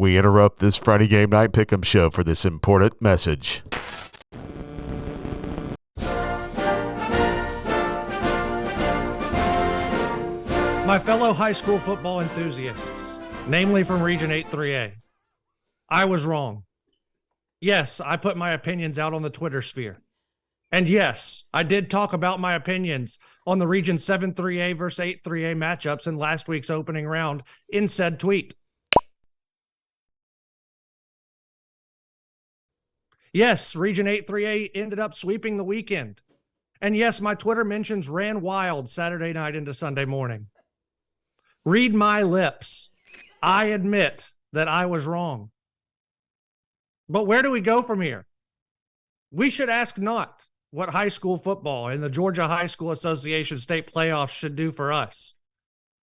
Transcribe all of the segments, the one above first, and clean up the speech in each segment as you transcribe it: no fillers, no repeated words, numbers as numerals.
We interrupt this Friday Game Night Pick'em show for this important message. My fellow high school football enthusiasts, namely from Region 8-3A, I was wrong. Yes, I put my opinions out on the Twitter sphere. And yes, I did talk about my opinions on the Region 7-3A versus 8-3A matchups in last week's opening round in said tweet. Yes, Region 8-3A ended up sweeping the weekend. And yes, my Twitter mentions ran wild Saturday night into Sunday morning. Read my lips. I admit that I was wrong. But where do we go from here? We should ask not what high school football and the Georgia High School Association state playoffs should do for us,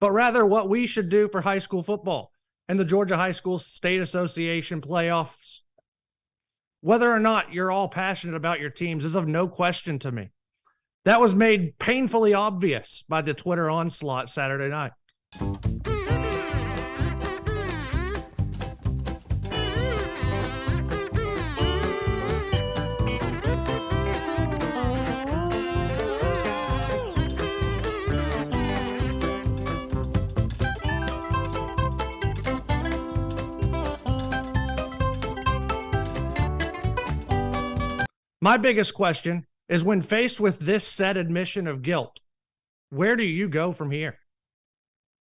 but rather what we should do for high school football and the Georgia High School State Association playoffs. Whether or not you're all passionate about your teams is of no question to me. That was made painfully obvious by the Twitter onslaught Saturday night. My biggest question is, when faced with this said admission of guilt, where do you go from here?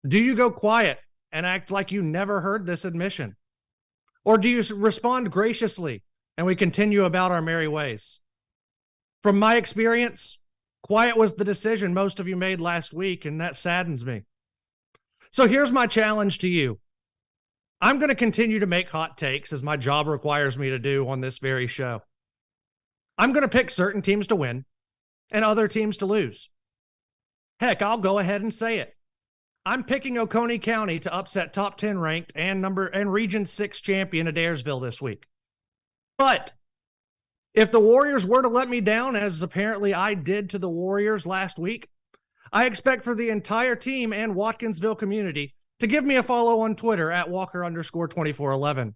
Do you go quiet and act like you never heard this admission? Or do you respond graciously and we continue about our merry ways? From my experience, quiet was the decision most of you made last week, and that saddens me. So here's my challenge to you. I'm going to continue to make hot takes, as my job requires me to do on this very show. I'm going to pick certain teams to win and other teams to lose. Heck, I'll go ahead and say it. I'm picking Oconee County to upset top 10 ranked and Region 6 champion Adairsville this week. But if the Warriors were to let me down, as apparently I did to the Warriors last week, I expect for the entire team and Watkinsville community to give me a follow on Twitter at Walker_2411.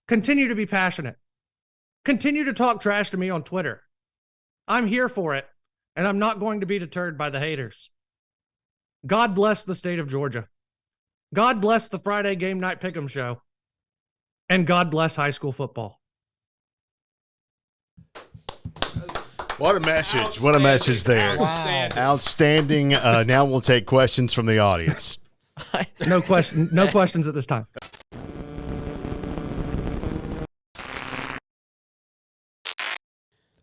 Continue to be passionate. Continue to talk trash to me on Twitter. I'm here for it, and I'm not going to be deterred by the haters. God bless the state of Georgia. God bless the Friday Game Night Pick'em show. And God bless high school football. What a message. What a message there. Outstanding. Now we'll take questions from the audience. No questions at this time.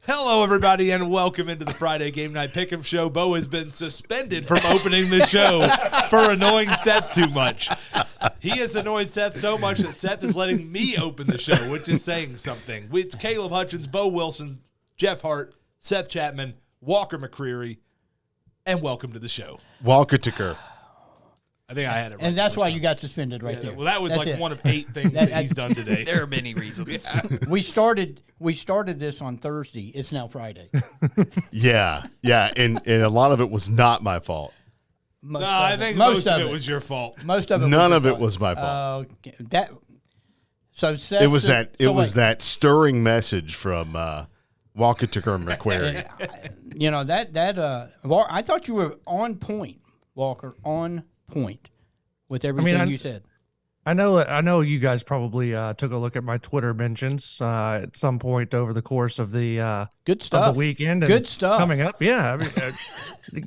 Hello, everybody, and welcome into the Friday Game Night Pick'em show. Bo has been suspended from opening the show for annoying Seth too much. He has annoyed Seth so much that Seth is letting me open the show, which is saying something. It's Caleb Hutchins, Bo Wilson, Jeff Hart, Seth Chapman, Walker McCreary, and welcome to the show. Walker Tucker. I think I had it right. And that's why you got suspended right there. Well, that was that's one of 8 things that he's done today. There are many reasons. We started this on Thursday. It's now Friday. Yeah, and a lot of it was not my fault. I think most of it was your fault. Most of it. None of it was my fault. Seth, it was that stirring message from Walker Tucker and McQuarrie. I thought you were on point, Walker, on point with everything you said. I know you guys probably took a look at my Twitter mentions at some point over the course of the good stuff of the weekend. Good stuff coming up. Yeah, I mean,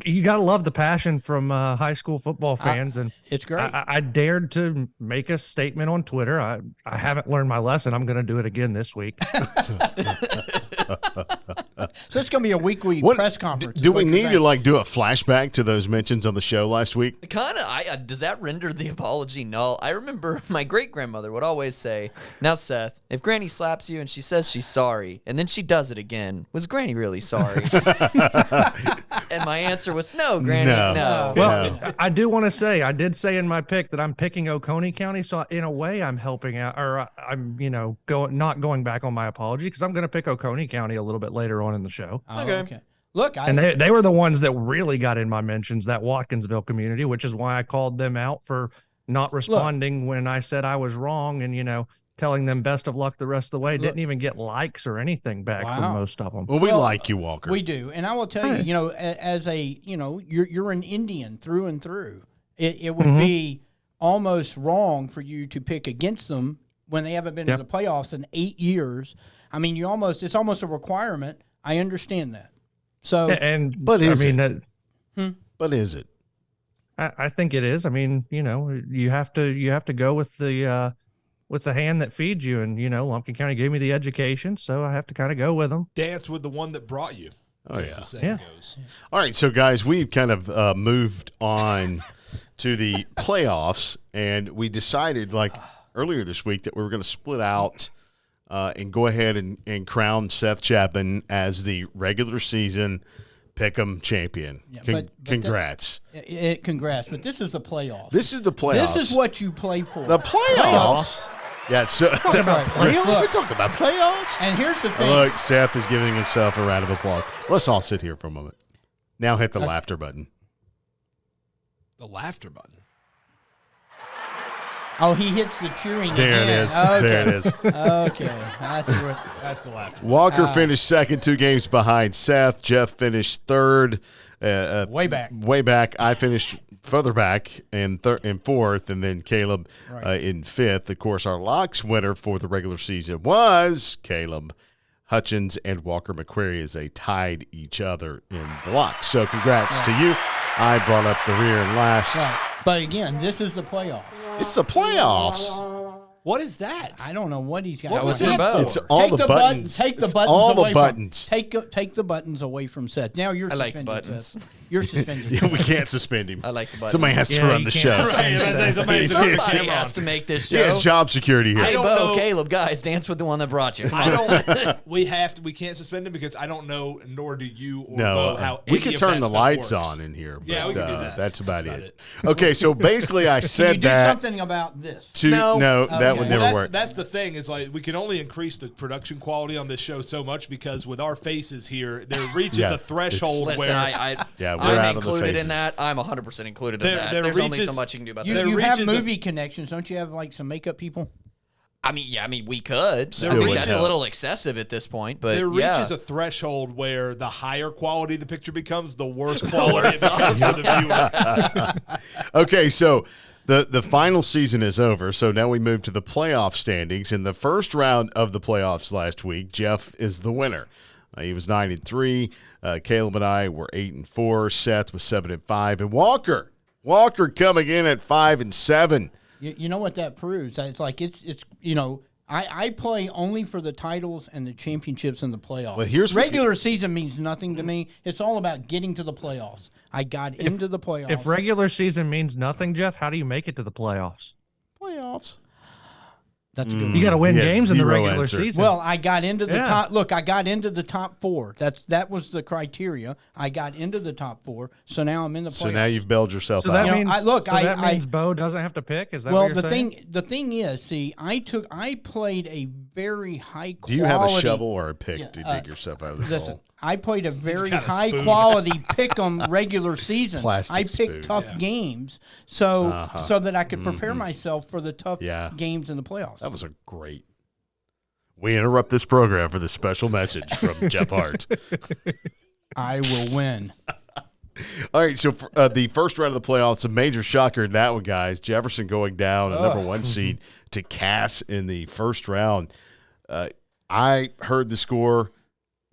you got to love the passion from high school football fans, and it's great. I dared to make a statement on Twitter. I haven't learned my lesson. I'm going to do it again this week. So it's going to be a weekly press conference. Do we need to do a flashback to those mentions on the show last week? Kind of. Does that render the apology null? I remember my great-grandmother would always say, "Now, Seth, if Granny slaps you and she says she's sorry, and then she does it again, was Granny really sorry?" And my answer was, "No, Granny, no." Well, I do want to say, I did say in my pick that I'm picking Oconee County, so in a way I'm helping out, or I'm not going back on my apology, because I'm going to pick Oconee County a little bit later on in the show. Okay. Look, and they were the ones that really got in my mentions, that Watkinsville community, which is why I called them out for not responding when I said I was wrong and, telling them best of luck the rest of the way. Didn't even get likes or anything back from most of them. Well, we like you, Walker. We do. And I will tell you, as a, you're an Indian through and through. It would be almost wrong for you to pick against them when they haven't been to the playoffs in 8 years. I mean, it's almost a requirement. I understand that. So, but is it? I think it is. I mean, you have to go with the hand that feeds you, and Lumpkin County gave me the education, so I have to kind of go with them. Dance with the one that brought you. Oh yeah. The saying goes. All right, so guys, we've kind of moved on to the playoffs, and we decided earlier this week that we were going to split out and go ahead and crown Seth Chapman as the regular season Pick'em champion. Yeah, congrats. Congrats, but this is the playoffs. This is the playoffs. This is what you play for. The playoffs? Yeah, so we're talking about playoffs. And here's the thing. Look, Seth is giving himself a round of applause. Let's all sit here for a moment. Now hit the laughter button. The laughter button. Oh, he hits the cheering there again. It is. Okay. There it is. Okay. That's the laughter. Walker finished second, 2 games behind Seth. Jeff finished third. Way back. I finished further back in fourth, and then Caleb in fifth. Of course, our locks winner for the regular season was Caleb Hutchins and Walker McQuarrie as they tied each other in the locks. So congrats to you. I brought up the rear and last. Right. But again, this is the playoffs. It's the playoffs. What is that? I don't know what he's got. What was it for? It's all the buttons. Take the it's buttons all away the buttons. Take the buttons away from Seth. Now you're I suspended. like the buttons. Seth. You're suspended. Yeah, we can't suspend him. I like the buttons. Somebody has to run the show. Somebody has to make this show. He has job security here. Hey, Bo, Caleb, guys, dance with the one that brought you. We can't suspend him because I don't know, nor do you or No, Bo, how we any can of turn that the stuff lights works. on in here. But, Yeah, we can do that. That's about about it. Okay, so basically I Can said you do that. something about this? No, that would never work. That's the thing. Is we can only increase the production quality on this show so much because with our faces here, there reaches a threshold Listen, where we're I'm out of the included faces. in that. I'm 100% included in that. there There's only reaches- so much you can do about You, that. you have reaches a- movie connections, don't you? Have some makeup people? I mean, we could. Still I think would that's help. a little excessive at this point, but there yeah. reaches a threshold where the higher quality the picture becomes, the worse quality it becomes for the viewer. Okay, so the final season is over, so now we move to the playoff standings. In the first round of the playoffs last week, Jeff is the winner. He was 9-3. Caleb and I were 8-4. Seth was 7-5, and Walker coming in at 5-7. You know what that proves? It's I play only for the titles and the championships and the playoffs. Well, here's regular season means nothing to me. It's all about getting to the playoffs. I got into the playoffs. If regular season means nothing, Jeff, how do you make it to the playoffs? Playoffs. That's a good. You got to win Yes, games in the zero regular answer. season. Well, I got into the Yeah. top. Look, I got into the top 4. That was the criteria. I got into the top 4, so now I'm in the playoffs. So now you've bailed yourself so out. that You know, means I- that means Bo doesn't have to pick. Is that well, what you're saying? the thing is, see, I played a very high quality. Do you have a shovel or a pick Yeah, to dig yourself out of this Listen, hole? I played a very got a high spoon. quality pick'em regular season. Plastic I picked spoon. tough games so that I could prepare myself for the tough games in the playoffs. That was a great. We interrupt this program for this special message from Jeff Hart. I will win. All right, so for, the first round of the playoffs, a major shocker in that one, guys. Jefferson going down, a number 1 seed, to Cass in the first round. I heard the score,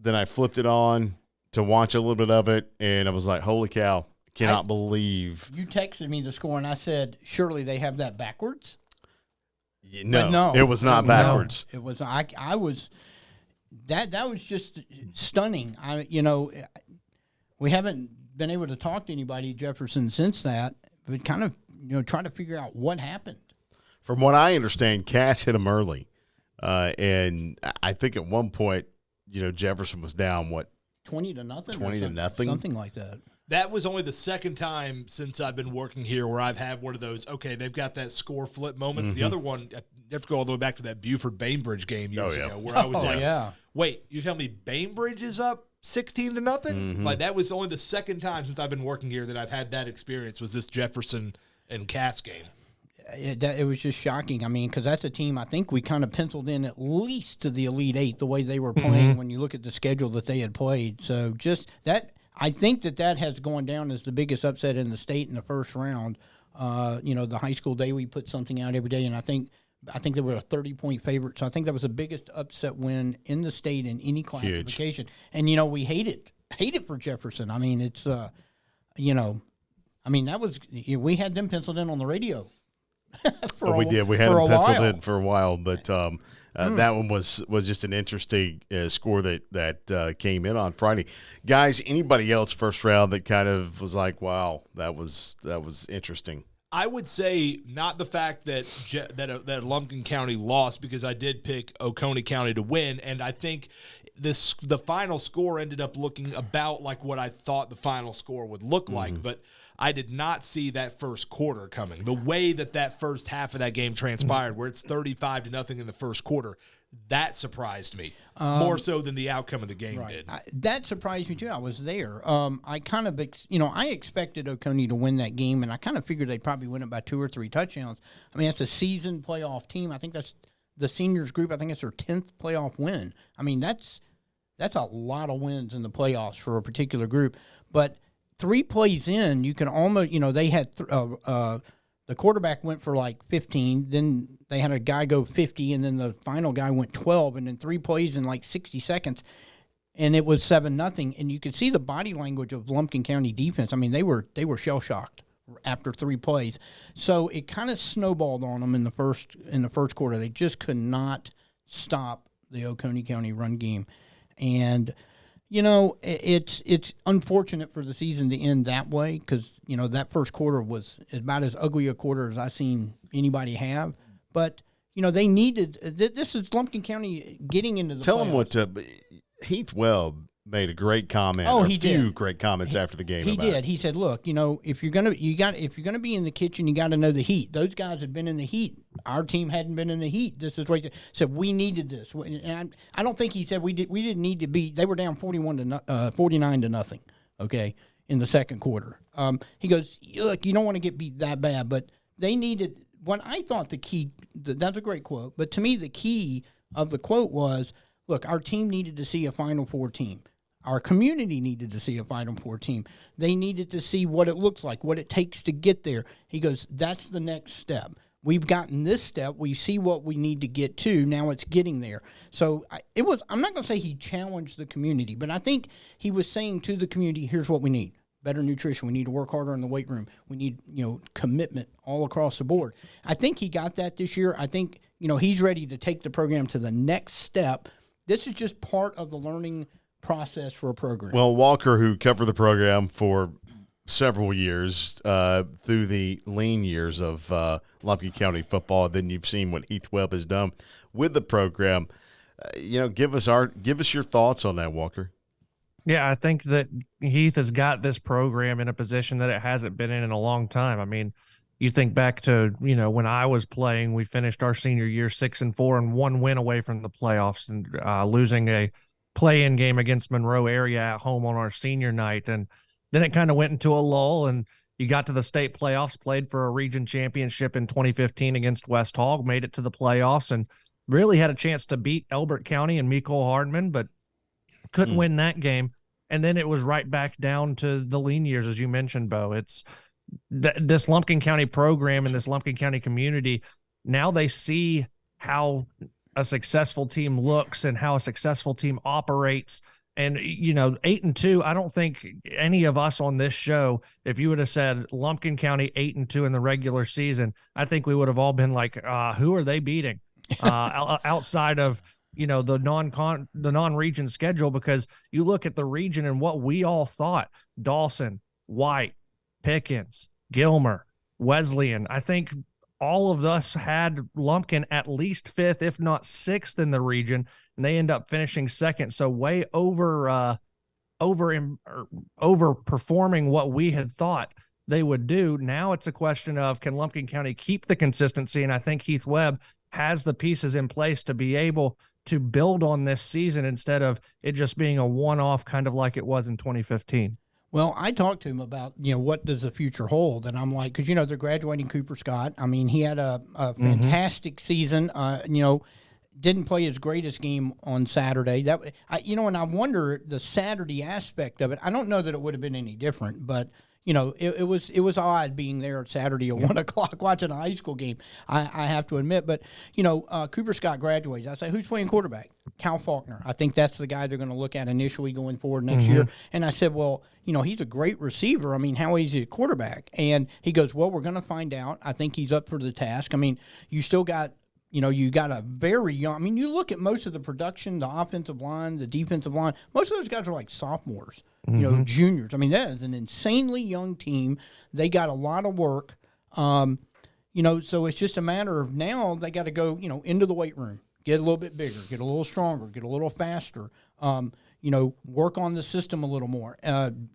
then I flipped it on to watch a little bit of it, and I was like, holy cow, cannot believe. You texted me the score, and I said, surely they have that backwards? No, it was not backwards. No, it was. I was. That was just stunning. We haven't been able to talk to anybody at Jefferson since that. But kind of trying to figure out what happened. From what I understand, Cass hit him early, and I think at one point, Jefferson was down 20-0, 20-0, something like that. That was only the second time since I've been working here where I've had one of those, okay, they've got that score flip moments. The other one, you have to go all the way back to that Buford-Bainbridge game years ago where I was wait, you tell me Bainbridge is up 16-0? Like, that was only the second time since I've been working here that I've had that experience was this Jefferson and Cass game. it was just shocking. I mean, because that's a team I think we kind of penciled in at least to the Elite Eight the way they were playing when you look at the schedule that they had played. So just that, I think that has gone down as the biggest upset in the state in the first round. The high school day we put something out every day, and I think they were a 30-point favorite. So I think that was the biggest upset win in the state in any classification. Huge. And we hate it for Jefferson. I mean, it's that was we had them penciled in on the radio. We did. We had them penciled in for a while, but that one was just an interesting score that came in on Friday. Guys, anybody else first round that kind of was like, wow, that was interesting? I would say not the fact that Lumpkin County lost, because I did pick Oconee County to win, and I think the final score ended up looking about like what I thought the final score would look like, but I did not see that first quarter coming. The way that first half of that game transpired, where it's 35-0 in the first quarter, that surprised me more so than the outcome of the game did. That surprised me too. I was there. I kind of, I expected Oconee to win that game, and I kind of figured they'd probably win it by 2 or 3 touchdowns. I mean, that's a seasoned playoff team. I think that's the seniors group. I think it's their 10th playoff win. I mean, that's a lot of wins in the playoffs for a particular group. But 3 plays in, you can almost, they had the quarterback went for like 15, then they had a guy go 50, and then the final guy went 12, and then 3 plays in like 60 seconds, and it was 7-0. And you could see the body language of Lumpkin County defense. I mean, they were shell-shocked after 3 plays. So it kind of snowballed on them in the first quarter. They just could not stop the Oconee County run game. And it's unfortunate for the season to end that way, because, that first quarter was about as ugly a quarter as I've seen anybody have. But, they needed – this is Lumpkin County getting into the Tell playoffs. them what Heath Webb made a great comment. He did. A few great comments after the game. He did. He said, "Look, if you're gonna be in the kitchen, you got to know the heat. Those guys had been in the heat. Our team hadn't been in the heat. This is what he said. We needed this. And I don't think he said we didn't need to be. They were down 49-0. Okay, in the second quarter. He goes, look, you don't want to get beat that bad, but they needed. When I thought the key, that's a great quote. But to me, the key of the quote was, look, our team needed to see a Final Four team. Our community needed to see a Final Four team. They needed to see what it looks like, what it takes to get there. He goes, that's the next step. We've gotten this step. We see what we need to get to. Now it's getting there. So I'm not going to say he challenged the community, but I think he was saying to the community, here's what we need. Better nutrition. We need to work harder in the weight room. We need, commitment all across the board. I think he got that this year. I think, he's ready to take the program to the next step. This is just part of the learning process for a program. Well, Walker, who covered the program for several years through the lean years of Lumpkin County football, then you've seen what Heath Webb has done with the program. Give us your thoughts on that, Walker. Yeah, I think that Heath has got this program in a position that it hasn't been in a long time. I mean, you think back to, when I was playing, we finished our senior year 6-4 and 1 win away from the playoffs, and losing a play-in game against Monroe area at home on our senior night. And then it kind of went into a lull, and you got to the state playoffs, played for a region championship in 2015 against West Hall, made it to the playoffs, and really had a chance to beat Elbert County and Mecole Hardman, but couldn't win that game. And then it was right back down to the lean years, as you mentioned, Bo. It's this Lumpkin County program and this Lumpkin County community. Now they see how a successful team looks and how a successful team operates. And, 8-2, I don't think any of us on this show, if you would have said Lumpkin County 8-2 in the regular season, I think we would have all been like, who are they beating outside of, the non-region schedule? Because you look at the region and what we all thought: Dawson, White, Pickens, Gilmer, Wesleyan. I think all of us had Lumpkin at least 5th, if not 6th in the region, and they end up finishing 2nd. So way overperforming what we had thought they would do. Now it's a question of, can Lumpkin County keep the consistency? And I think Heath Webb has the pieces in place to be able to build on this season instead of it just being a one-off, kind of like it was in 2015. Well, I talked to him about, what does the future hold? And I'm like, because, they're graduating Cooper Scott. I mean, he had a fantastic season, didn't play his greatest game on Saturday. And I wonder the Saturday aspect of it. I don't know that it would have been any different, but it was odd being there Saturday at 1 o'clock watching a high school game. I have to admit, but Cooper Scott graduates. I say, who's playing quarterback? Cal Faulkner. I think that's the guy they're going to look at initially going forward next year. And I said, well, he's a great receiver. I mean, how is he a quarterback? And he goes, well, we're going to find out. I think he's up for the task. I mean, you still got. You got a very young. I mean, you look at most of the production, the offensive line, the defensive line. Most of those guys are like sophomores, juniors. I mean, that is an insanely young team. They got a lot of work, so it's just a matter of now they got to go, into the weight room, get a little bit bigger, get a little stronger, get a little faster. Work on the system a little more,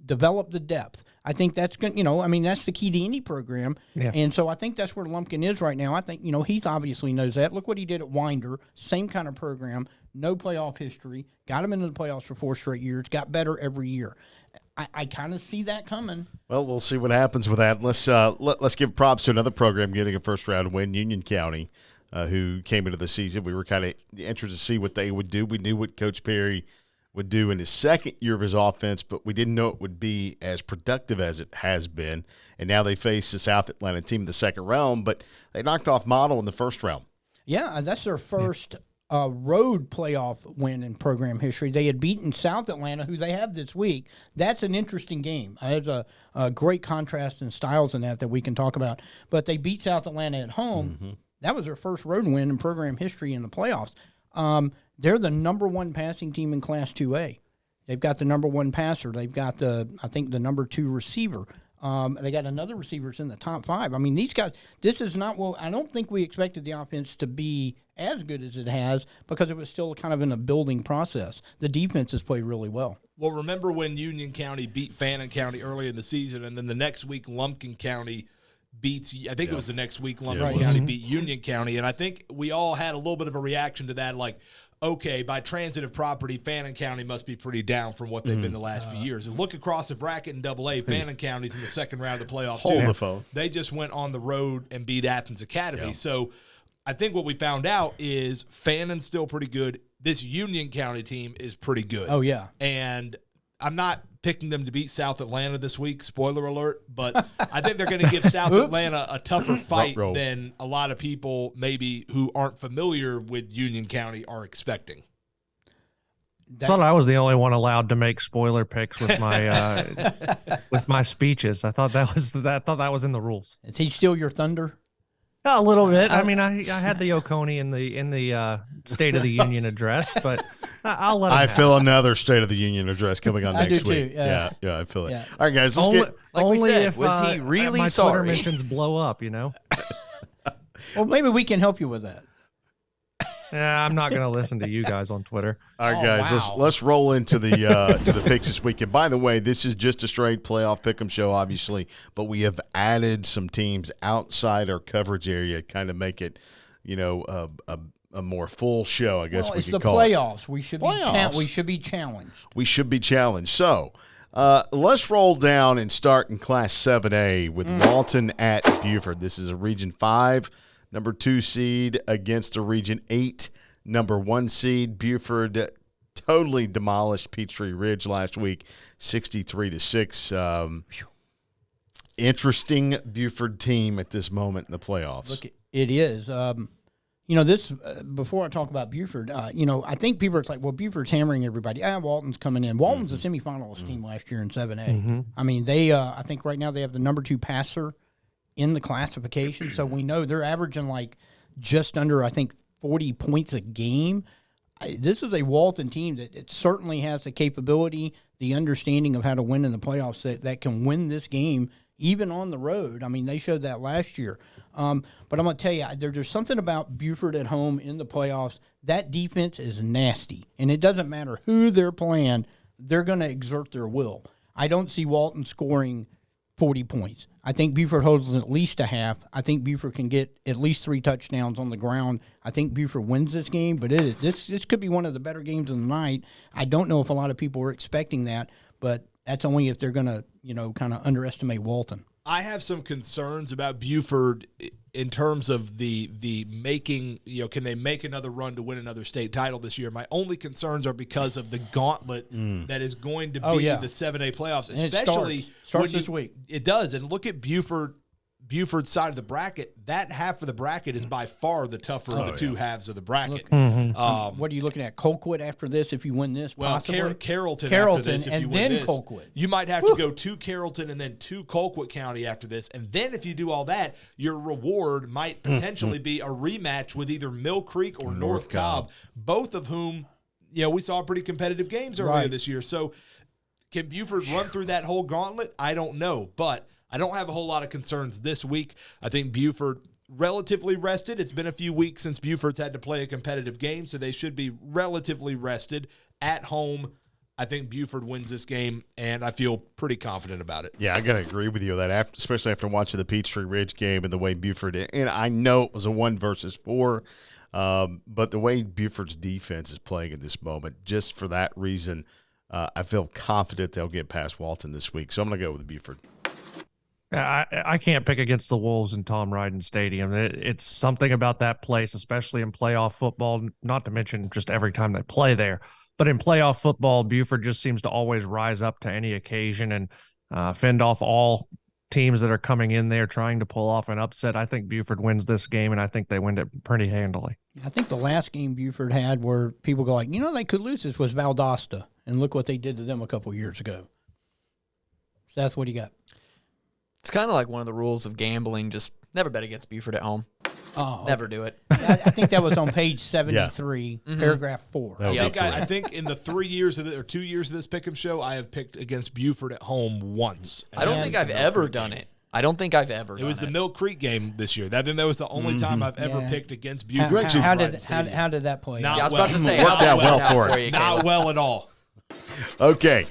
develop the depth. I think that's going that's the key to any program. Yeah. And so I think that's where Lumpkin is right now. I think, he obviously knows that. Look what he did at Winder, same kind of program, no playoff history, got him into the playoffs for 4 straight years, got better every year. I kind of see that coming. Well, we'll see what happens with that. Let's give props to another program getting a first-round win, Union County, who came into the season. We were kind of interested to see what they would do. We knew what Coach Perry would do in his second year of his offense, but we didn't know it would be as productive as it has been. And now they face the South Atlanta team in the second round, but they knocked off Model in the first round. Yeah, that's their first road playoff win in program history. They had beaten South Atlanta, who they have this week. That's an interesting game. There's a great contrast in styles in that we can talk about. But they beat South Atlanta at home. Mm-hmm. That was their first road win in program history in the playoffs. They're the number 1 passing team in Class 2A. They've got the number 1 passer. They've got the number 2 receiver. They got another receiver that's in the top 5. I mean, these guys, this is not, I don't think we expected the offense to be as good as it has because it was still kind of in a building process. The defense has played really well. Well, remember when Union County beat Fannin County early in the season, and then the next week Lumpkin County beats, I think it was the next week Lumpkin County beat Union County, and I think we all had a little bit of a reaction to that, like, okay, by transitive property, Fannin County must be pretty down from what they've been the last few years. And look across the bracket in AA, Fannin County's in the second round of the playoffs too. They just went on the road and beat Athens Academy. Yeah. So I think what we found out is Fannin's still pretty good. This Union County team is pretty good. Oh, yeah. And I'm not picking them to beat South Atlanta this week, spoiler alert, but I think they're going to give South Atlanta a tougher fight than a lot of people maybe who aren't familiar with Union County are expecting. I thought I was the only one allowed to make spoiler picks with my with my speeches. I thought that was in the rules. Is he still your thunder? A little bit. I mean, I had the Oconee in the State of the Union address, but I'll let him I feel another State of the Union address coming on next week. Too. Yeah, I feel it. Yeah. All right, guys, let's get. Like only we said, if was he really my sorry? Twitter mentions blow up, Well, maybe we can help you with that. Yeah, I'm not going to listen to you guys on Twitter. All right, guys, let's roll into the to the picks this week. And by the way, this is just a straight playoff pick'em show, obviously, but we have added some teams outside our coverage area, kind of make it, a more full show, I guess we could call it. It's the playoffs. We should be challenged. We should be challenged. So let's roll down and start in Class 7A with Walton at Buford. This is a Region 5. Number 2 seed against the Region 8, number 1 seed. Buford totally demolished Peachtree Ridge last week, 63-6. Interesting Buford team at this moment in the playoffs. Look, it is. This before I talk about Buford, I think people are like, well, Buford's hammering everybody. Walton's coming in. Walton's a semifinalist team last year in 7A. Mm-hmm. I mean, they I think right now they have the number 2 passer in the classification, so we know they're averaging like just under, I think, 40 points a game. This is a Walton team that it certainly has the capability, the understanding of how to win in the playoffs that can win this game even on the road. I mean, they showed that last year. But I'm going to tell you, there's something about Buford at home in the playoffs. That defense is nasty, and it doesn't matter who they're playing, they're going to exert their will. I don't see Walton scoring 40 points. I think Buford holds at least a half. I think Buford can get at least 3 touchdowns on the ground. I think Buford wins this game, but this could be one of the better games of the night. I don't know if a lot of people were expecting that, but that's only if they're going to, kind of underestimate Walton. I have some concerns about Buford in terms of the making, can they make another run to win another state title this year? My only concerns are because of the gauntlet that is going to be the 7A playoffs, especially and it starts this week. It does. And look at Buford's side of the bracket. That half of the bracket is by far the tougher of the two halves of the bracket. What are you looking at? Colquitt after this if you win this? Well, possibly? Carrollton after this, if and you then win this. Colquitt. You might have to go to Carrollton and then to Colquitt County after this. And then if you do all that, your reward might potentially be a rematch with either Mill Creek or North Cobb, both of whom, we saw pretty competitive games earlier this year. So can Buford run through that whole gauntlet? I don't know, but I don't have a whole lot of concerns this week. I think Buford relatively rested. It's been a few weeks since Buford's had to play a competitive game, so they should be relatively rested at home. I think Buford wins this game, and I feel pretty confident about it. Yeah, I got to agree with you on that, especially after watching the Peachtree Ridge game and the way Buford – and I know it was a 1 versus 4, but the way Buford's defense is playing at this moment, just for that reason, I feel confident they'll get past Walton this week. So I'm going to go with Buford. I can't pick against the Wolves in Tom Ryden Stadium. It's something about that place, especially in playoff football, not to mention just every time they play there. But in playoff football, Buford just seems to always rise up to any occasion and fend off all teams that are coming in there trying to pull off an upset. I think Buford wins this game, and I think they win it pretty handily. I think the last game Buford had where people go like, they could lose this was Valdosta, and look what they did to them a couple years ago. Seth, what do you got? It's kind of like one of the rules of gambling. Just never bet against Buford at home. Oh, never do it. I think that was on page 73, paragraph 4. I think in the 3 years or 2 years of this Pick'em show, I have picked against Buford at home once. I don't think I've ever done it. I don't think I've ever done it. It was the Mill Creek game this year. I think that was the only time I've ever picked against Buford. How did that play? Not I was well. about to say, Worked out well for you, Not Caleb. well at all. Okay,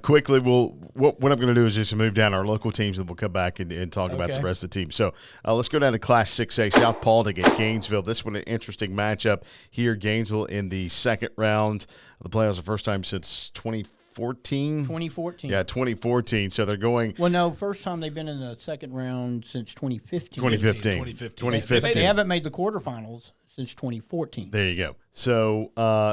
quickly, what I'm going to do is just move down our local teams, and we'll come back and talk about the rest of the team. So let's go down to Class 6A, South Paulding at Gainesville. This one an interesting matchup here. Gainesville in the second round of the playoffs, the first time since 2014. 2014. Yeah, 2014. So they're going. Well, no, first time they've been in the second round since 2015. 2015. They haven't made the quarterfinals since 2014. There you go. So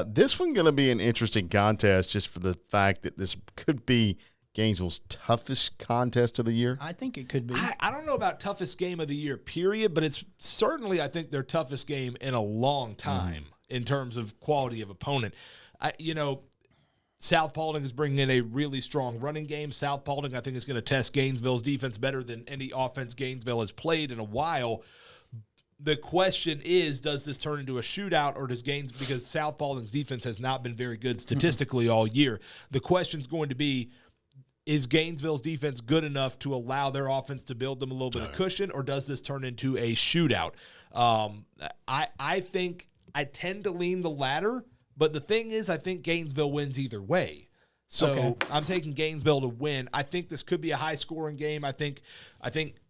this one going to be an interesting contest just for the fact that this could be Gainesville's toughest contest of the year. I think it could be. I don't know about toughest game of the year, period, but it's certainly, I think, their toughest game in a long time in terms of quality of opponent. South Paulding is bringing in a really strong running game. South Paulding, I think, is going to test Gainesville's defense better than any offense Gainesville has played in a while. The question is, does this turn into a shootout, or does because South Paulding's defense has not been very good statistically all year. The question's going to be, is Gainesville's defense good enough to allow their offense to build them a little bit of cushion, or does this turn into a shootout? I think I tend to lean the latter, but the thing is, I think Gainesville wins either way. So I'm taking Gainesville to win. I think this could be a high-scoring game. I think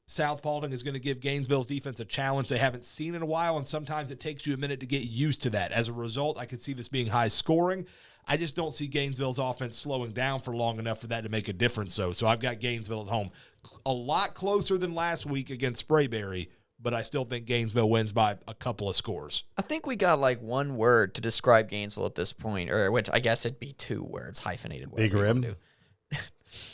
South Paulding is going to give Gainesville's defense a challenge they haven't seen in a while, and sometimes it takes you a minute to get used to that. As a result, I could see this being high-scoring. I just don't see Gainesville's offense slowing down for long enough for that to make a difference. So I've got Gainesville at home. A lot closer than last week against Sprayberry, but I still think Gainesville wins by a couple of scores. I think we got like one word to describe Gainesville at this point, or which I guess it'd be 2 words, hyphenated. Big Rim?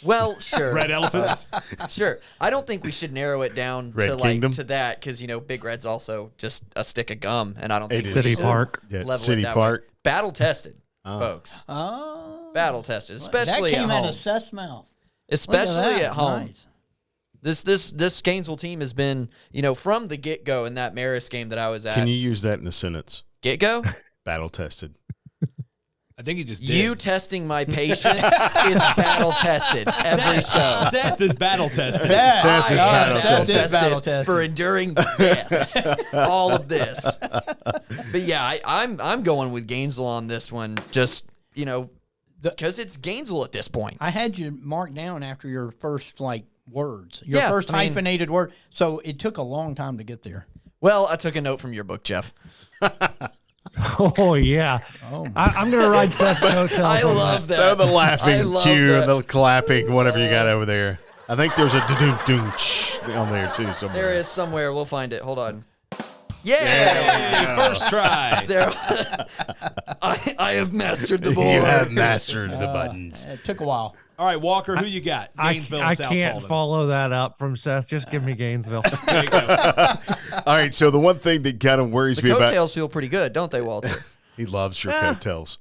Well, sure. Red Elephants? Sure. I don't think we should narrow it down Red Kingdom? to that because, Big Red's also just a stick of gum, and I don't think City Park. Yeah, level City it that Park. way. Battle-tested, folks. Oh. Battle-tested, That especially came at out home. of Seth's mouth. Especially Look that. at home. Nice. This Gainesville team has been, from the get-go in that Marist game that I was at. Can you use that in a sentence? Get-go? Battle tested. I think he just did. You testing my patience is battle-tested every show. Seth is battle-tested. Seth is battle tested. Battle-tested. For enduring this, all of this. But yeah, I'm going with Gainesville on this one. Just because it's Gainesville at this point. I had you marked down after your first words, your first hyphenated word. So it took a long time to get there. Well, I took a note from your book, Jeff. Oh yeah. Oh. I'm gonna ride Seth's coattails. I on love Throw that. the laughing I love cue, that. the clapping, whatever you got over there. I think there's a doom on there too somewhere. There is somewhere. We'll find it. Hold on. Yeah. Hey, first try. There. I have mastered the board. You have mastered the buttons. It took a while. All right, Walker, who you got? Gainesville I and South can't Paulding. follow that up from Seth. Just give me Gainesville. There you go. All right, so the one thing that kind of worries The me about coattails feel pretty good, don't they, Walter? he loves your coattails.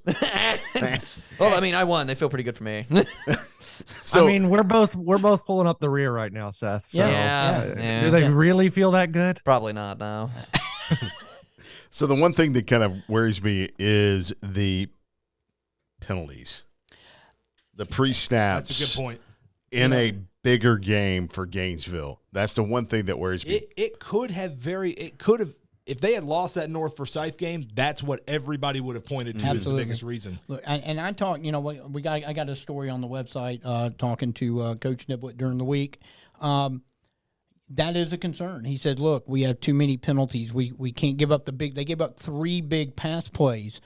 Well, I mean, I won. They feel pretty good for me. So I mean, we're both pulling up the rear right now, Seth. So, Yeah. do they really feel that good? Probably not, no. so the one thing that kind of worries me is the penalties. The pre-snaps. That's a good point. In a bigger game for Gainesville. That's the one thing that worries me. It could have if they had lost that North Forsyth game, that's what everybody would have pointed to as the Absolutely. biggest reason. Look, and I talked, I got a story on the website talking to Coach Niblett during the week. That is a concern. He said, look, we have too many penalties. We can't give up they gave up 3 big pass plays.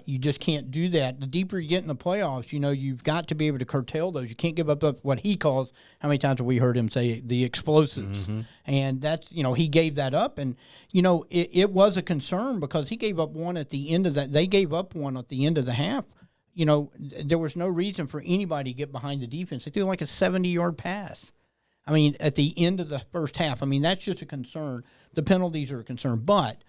You just can't do that. The deeper you get in the playoffs, you've got to be able to curtail those. You can't give up what he calls, how many times have we heard him say, the explosives. Mm-hmm. And that's, he gave that up. And, it was a concern because he gave up one at the end of that. They gave up one at the end of the half. There was no reason for anybody to get behind the defense. They threw like a 70-yard pass. I mean, at the end of the first half. I mean, that's just a concern. The penalties are a concern. But,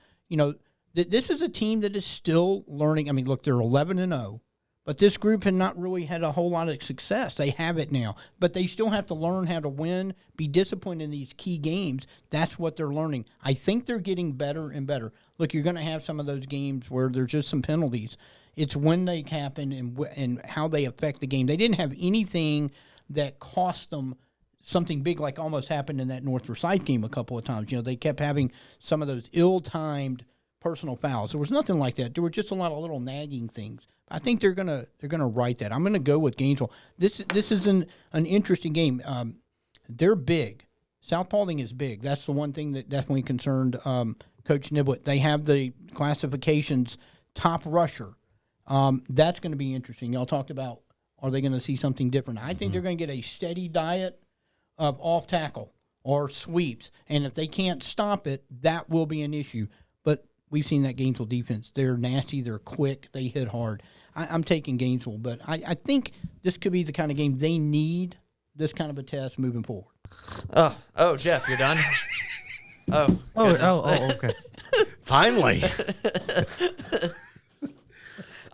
this is a team that is still learning. I mean, look, they're 11-0, but this group had not really had a whole lot of success. They have it now, but they still have to learn how to win, be disciplined in these key games. That's what they're learning. I think they're getting better and better. Look, you're going to have some of those games where there's just some penalties. It's when they happen and how they affect the game. They didn't have anything that cost them something big like almost happened in that North Forsyth game a couple of times. They kept having some of those ill-timed personal fouls. There was nothing like that. There were just a lot of little nagging things. I think they're gonna right that. I'm gonna go with Gainesville. This is an interesting game. They're big. South Paulding is big. That's the one thing that definitely concerned Coach Niblett. They have the classifications top rusher. That's going to be interesting. Y'all talked about, are they going to see something different? I think they're going to get a steady diet of off tackle or sweeps, and if they can't stop it, that will be an issue. But we've seen that Gainesville defense. They're nasty. They're quick. They hit hard. I'm taking Gainesville, but I think this could be the kind of game they need, this kind of a test moving forward. Oh, Jeff, you're done? Okay. Finally.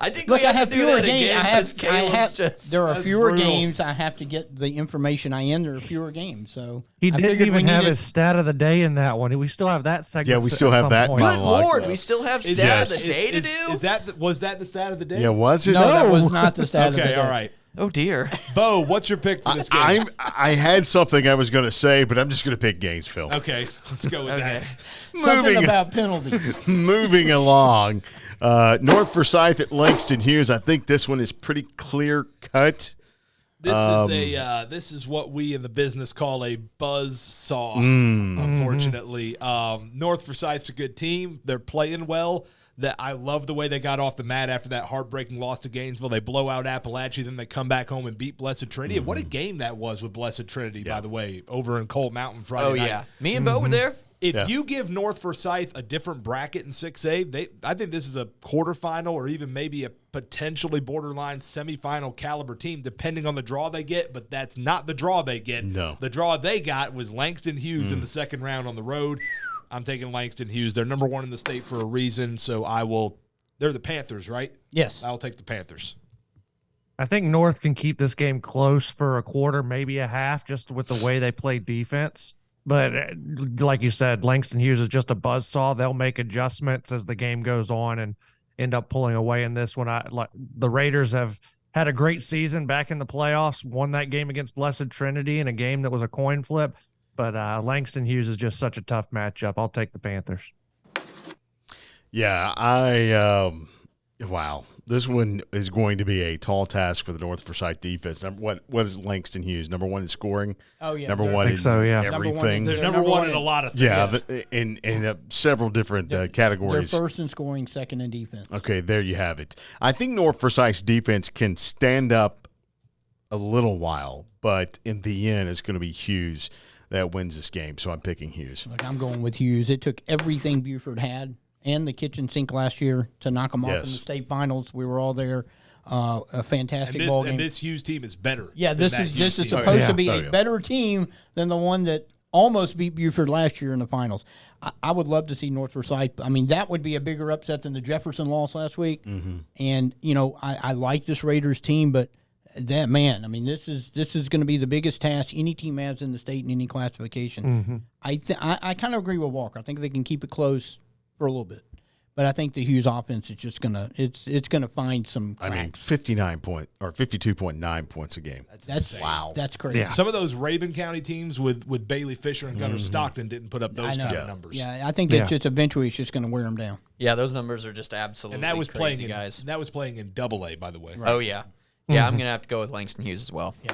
I think Look, we I have have to do fewer that games. again. There are That's fewer brutal. games. I have to get the information I am. There are fewer games. So He I didn't figured we even have needed- his stat of the day in that one. We still have that segment. Yeah, we still at have some that point. done. Good Unlocked Lord, that. we still have stat Yes. of the day to do? Was that the stat of the day? Yeah, was it? No, that was not the stat of the Okay, day. all right. Oh, dear. Bo, what's your pick for this game? I had something I was going to say, but I'm just going to pick Gainesville. Okay, let's go with that. Something Moving- about penalties. Moving along, North Forsyth at Langston Hughes. I think this one is pretty clear cut. This is what we in the business call a buzz saw. Unfortunately, North Forsyth's a good team. They're playing well. That I love the way they got off the mat after that heartbreaking loss to Gainesville. They blow out Appalachia, then they come back home and beat Blessed Trinity. And what a game that was with Blessed Trinity, by the way, over in Cold Mountain Friday Oh, night. yeah. Me and Bo were there. If you give North Forsyth a different bracket in 6A, I think this is a quarterfinal or even maybe a potentially borderline semifinal caliber team, depending on the draw they get. But that's not the draw they get. No. The draw they got was Langston Hughes in the second round on the road. I'm taking Langston Hughes. They're number one in the state for a reason, so I will. They're the Panthers, right? Yes. I'll take the Panthers. I think North can keep this game close for a quarter, maybe a half, just with the way they play defense. But like you said, Langston Hughes is just a buzzsaw. They'll make adjustments as the game goes on and end up pulling away in this one. The Raiders have had a great season back in the playoffs, won that game against Blessed Trinity in a game that was a coin flip. But Langston Hughes is just such a tough matchup. I'll take the Panthers. Yeah, Wow, this one is going to be a tall task for the North Forsyth defense. What is Langston Hughes? Number one in scoring. Oh yeah, Number one in everything. They're number one in a lot of things. Yeah, in several different categories. They're first in scoring, second in defense. Okay, there you have it. I think North Forsyth's defense can stand up a little while, but in the end, it's going to be Hughes that wins this game. So I'm picking Hughes. Look, I'm going with Hughes. It took everything Buford had and the kitchen sink last year to knock them off in the state finals. We were all there. A fantastic ball game. And this Hughes team is better. Yeah, this is supposed to be a better team than the one that almost beat Buford last year in the finals. I would love to see North Forsyth. I mean, that would be a bigger upset than the Jefferson loss last week. Mm-hmm. And I like this Raiders team, but that man, I mean, this is going to be the biggest task any team has in the state in any classification. Mm-hmm. I kind of agree with Walker. I think they can keep it close for a little bit, but I think the Hughes offense is just gonna find some cracks. I mean, 52.9 points a game. That's wow. That's crazy. Yeah. Some of those Rabun County teams with Bailey Fisher and Gunnar Stockton didn't put up those kind of numbers. Yeah, I think it's just eventually it's just going to wear them down. Yeah, those numbers are just absolutely and that was crazy, playing guys. That was playing in Double-A, by the way. Right. Oh yeah, yeah. I'm gonna have to go with Langston Hughes as well. Yeah.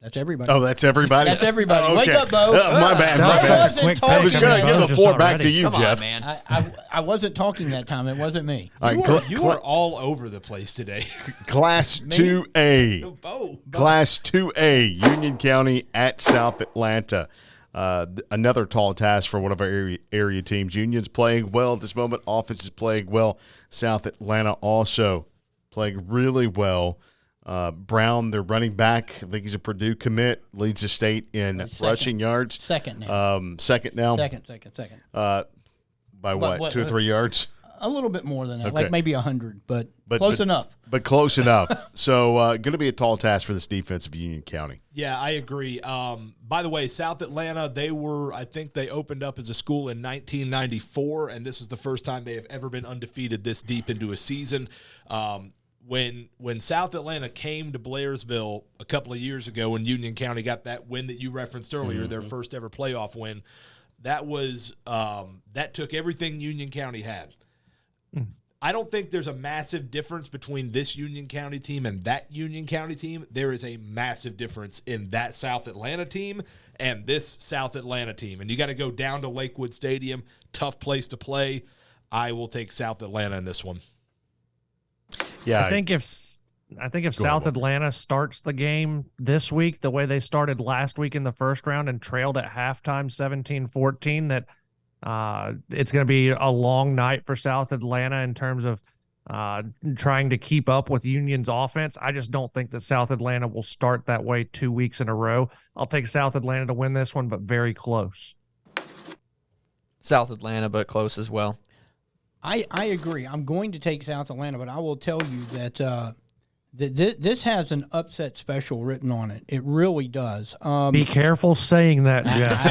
That's everybody. Oh, that's everybody? That's everybody. Okay. Wake up, Bo. My bad. I was going to give the floor back to you, Come Jeff. on, man. I wasn't talking that time. It wasn't me. All right, You are all over the place today. Class 2A. Bo. Class 2A, Union County at South Atlanta. Another tall task for one of our area teams. Union's playing well at this moment. Offense is playing well. South Atlanta also playing really well. Brown, their running back, I think he's a Purdue commit, leads the state in rushing yards. Second now. Second now. Second. By what 2 or 3 yards? A little bit more than that, Okay. like maybe 100, but close enough. But close enough. So going to be a tall task for this defense of Union County. Yeah, I agree. By the way, South Atlanta, I think they opened up as a school in 1994, and this is the first time they have ever been undefeated this deep into a season. When South Atlanta came to Blairsville a couple of years ago when Union County got that win that you referenced earlier, their first ever playoff win, that was that took everything Union County had. I don't think there's a massive difference between this Union County team and that Union County team. There is a massive difference in that South Atlanta team and this South Atlanta team. And you got to go down to Lakewood Stadium, tough place to play. I will take South Atlanta in this one. Yeah, I think if South Atlanta starts the game this week the way they started last week in the first round and trailed at halftime 17-14, that it's going to be a long night for South Atlanta in terms of trying to keep up with Union's offense. I just don't think that South Atlanta will start that way 2 weeks in a row. I'll take South Atlanta to win this one, but very close. South Atlanta, but close as well. I agree. I'm going to take South Atlanta, but I will tell you that this has an upset special written on it. It really does. Be careful saying that, Jeff.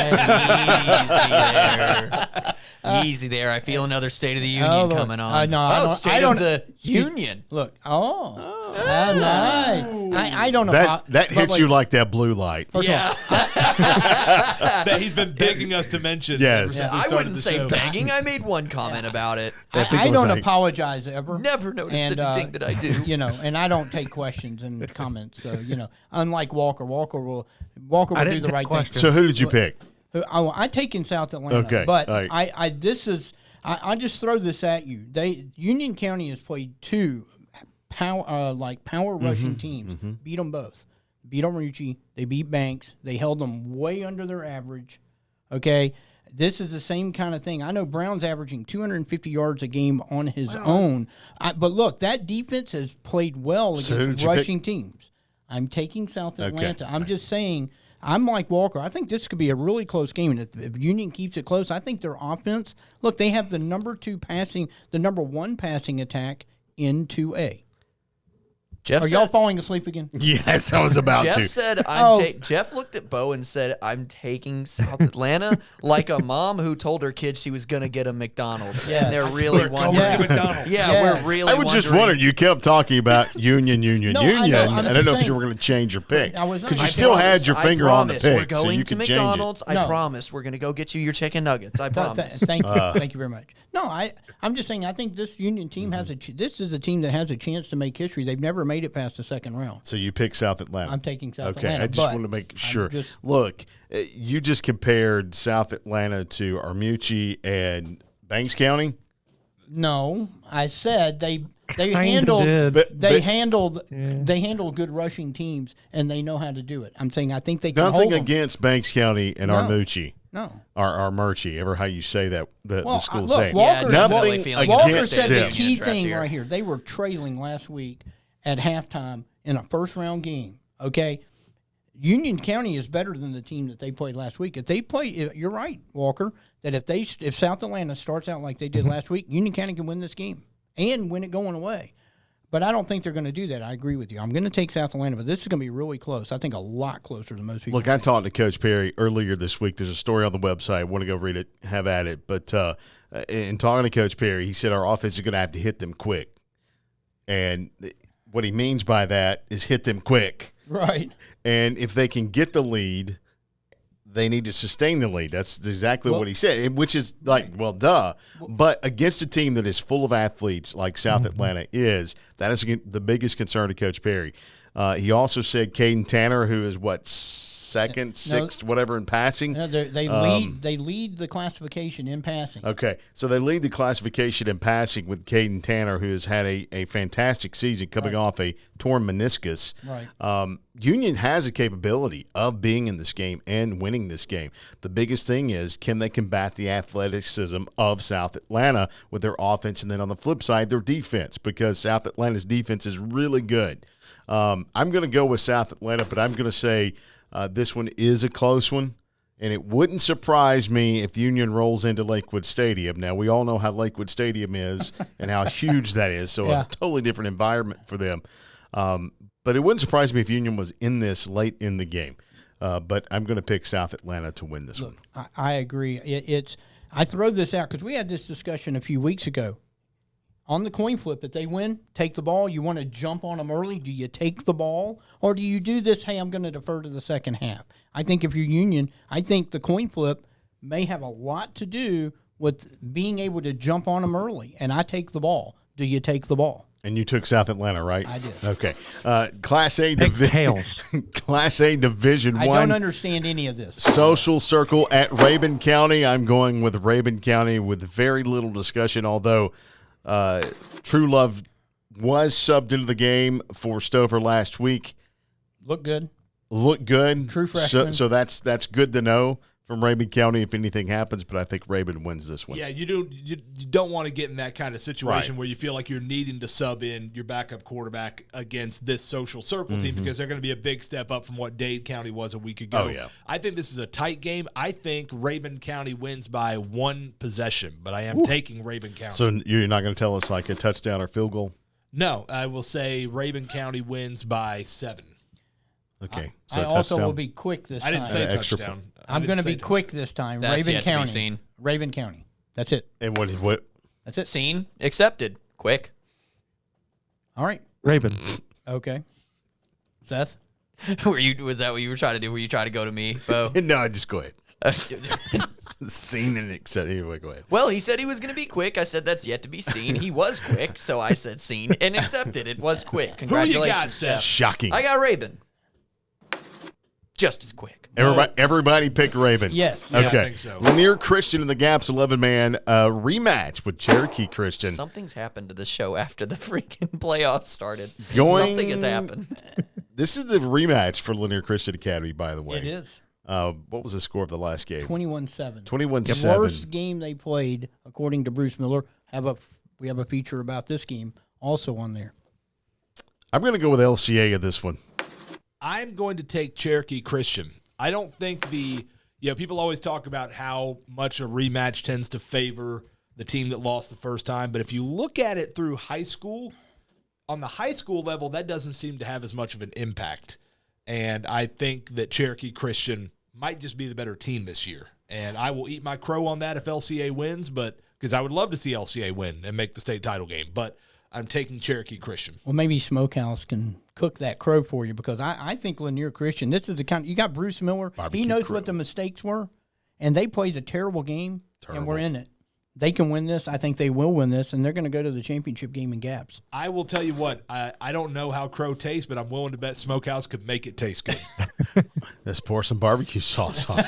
Easy there. I feel another State of the Union coming on. State of the Union. Look. Nice. I don't know. That hits you like that blue light. Yeah. That he's been begging us to mention. Yes. ever since we I started wouldn't the say show. begging. I made one comment about it. I don't apologize ever. Never notice anything that I do. And I don't take questions and comments. So, unlike Walker. Walker will do the right thing. So who did you pick? I take in South Atlanta. Okay. But right. I just throw this at you. Union County has played two power rushing teams. Mm-hmm. Beat them both. Beat Omuchi. They beat Banks. They held them way under their average. Okay. This is the same kind of thing. I know Brown's averaging 250 yards a game on his own. But look, that defense has played well against rushing teams. I'm taking South Atlanta. Okay. I'm just saying, I'm like Walker. I think this could be a really close game. And if Union keeps it close, I think their offense, look, they have the number one passing attack in 2A. Jeff Are y'all said- falling asleep again? Yes, I was about Jeff to. said, Oh. Jeff looked at Bo and said, I'm taking South Atlanta like a mom who told her kid she was going to get a McDonald's. Yes. And they're really Going wondering. to McDonald's. Yeah, Yes. we're really I was just wondering. You kept talking about union. No, I know. I'm I don't just know if saying- you were going to change your pick. I was not. Because you I still had your finger on the We're pick, going so you to could change it. McDonald's. I No. promise. We're going to go get you your chicken nuggets. I promise. Thank you. Thank you very much. No, I'm just saying I think this Union team has this is a team that has a chance to make history. They've never made it past the second round. So you pick South Atlanta. I'm taking South Okay, Atlanta. I just but want to make sure. just- Look, you just compared South Atlanta to Armucci and Banks County. No, I said they Kinda handled did. they handled good rushing teams and they know how to do it. I'm saying I think they can Nothing hold them. against Banks County and No. Armucci. No. Or Armurchi, ever how you say that, the school's look, name. Walker, definitely Nothing feeling Walker against said the them. key Address thing here. right here. They were trailing last week at halftime in a first-round game, okay? Union County is better than the team that they played last week. If they play, you're right, Walker, that if South Atlanta starts out like they did last week, Union County can win this game and win it going away. But I don't think they're going to do that. I agree with you. I'm going to take South Atlanta, but this is going to be really close. I think a lot closer than most people Look, I think. talked to Coach Perry earlier this week. There's a story on the website. I want to go read it, have at it. But in talking to Coach Perry, he said our offense is going to have to hit them quick. And what he means by that is hit them quick. Right. And if they can get the lead, they need to sustain the lead. That's exactly what he said, which is like, well, duh. But against a team that is full of athletes like South Atlanta is, that is the biggest concern to Coach Perry. He also said Caden Tanner, who is second, sixth, whatever in passing. No, they lead the classification in passing. Okay, so they lead the classification in passing with Caden Tanner, who has had a fantastic season coming off a torn meniscus. Right. Union has a capability of being in this game and winning this game. The biggest thing is, can they combat the athleticism of South Atlanta with their offense, and then on the flip side, their defense, because South Atlanta's defense is really good. I'm going to go with South Atlanta, but I'm going to say this one is a close one. And it wouldn't surprise me if Union rolls into Lakewood Stadium. Now, we all know how Lakewood Stadium is and how huge that is, so Yeah. a totally different environment for them. But it wouldn't surprise me if Union was in this late in the game. But I'm going to pick South Atlanta to win this one. I agree. I throw this out because we had this discussion a few weeks ago. On the coin flip, if they win, take the ball. You want to jump on them early. Do you take the ball? Or do you do this, hey, I'm going to defer to the second half? I think if you're Union, I think the coin flip may have a lot to do with being able to jump on them early. And I take the ball. Do you take the ball? And you took South Atlanta, right? I did. Okay. Class A Pigtails. Class A Division I 1. don't understand any of this. Social Circle at Rabun County. I'm going with Rabun County with very little discussion, although True Love was subbed into the game for Stover last week. Look good. Looked good. True freshman. So that's good to know from Rabun County if anything happens, but I think Rabun wins this one. Yeah, you don't want to get in that kind of situation Right. where you feel like you're needing to sub in your backup quarterback against this Social Circle team because they're going to be a big step up from what Dade County was a week ago. Oh, yeah. I think this is a tight game. I think Rabun County wins by one possession, but I am taking Rabun County. So you're not going to tell us like a touchdown or field goal? No, I will say Rabun County wins by 7. Okay. So I a also touchdown. will be quick this I time. didn't say extra touchdown. I'm going to be quick this time. That's Rabun yet to be County. seen. Rabun County. That's it. And what That's it. Scene accepted. Quick. All right. Raven. Okay. Seth? Was that what you were trying to do? Were you trying to go to me, Bo? No, just go ahead. Seen and accepted. Anyway, go ahead. Well, he said he was going to be quick. I said that's yet to be seen. He was quick, so I said seen and accepted. It was quick. Who you Congratulations, got, Seth? Jeff. Shocking. I got Rabun. Just as quick. Everybody picked Raven. Yes. Yeah, I Okay. think so. Lanier Christian in the Gaps 11-man rematch with Cherokee Christian. Something's happened to the show after the freaking playoffs started. Going- Something has happened. This is the rematch for Lanier Christian Academy, by the way. It is. What was the score of the last game? 21-7. 21-7. The worst game they played, according to Bruce Miller. We have a feature about this game also on there. I'm going to go with LCA in this one. I'm going to take Cherokee Christian. I don't think people always talk about how much a rematch tends to favor the team that lost the first time, but if you look at it through high school, on the high school level, that doesn't seem to have as much of an impact. And I think that Cherokee Christian might just be the better team this year. And I will eat my crow on that if LCA wins, but because I would love to see LCA win and make the state title game. But I'm taking Cherokee Christian. Well, maybe Smokehouse can cook that crow for you, because I think Lanier Christian, this is the kind – you got Bruce Miller. Barbecue he knows crow. what the mistakes were, and they played a terrible game, and we're in it. They can win this. I think they will win this, and they're going to go to the championship game in Gaps. I will tell you what, I don't know how crow tastes, but I'm willing to bet Smokehouse could make it taste good. Let's pour some barbecue sauce on.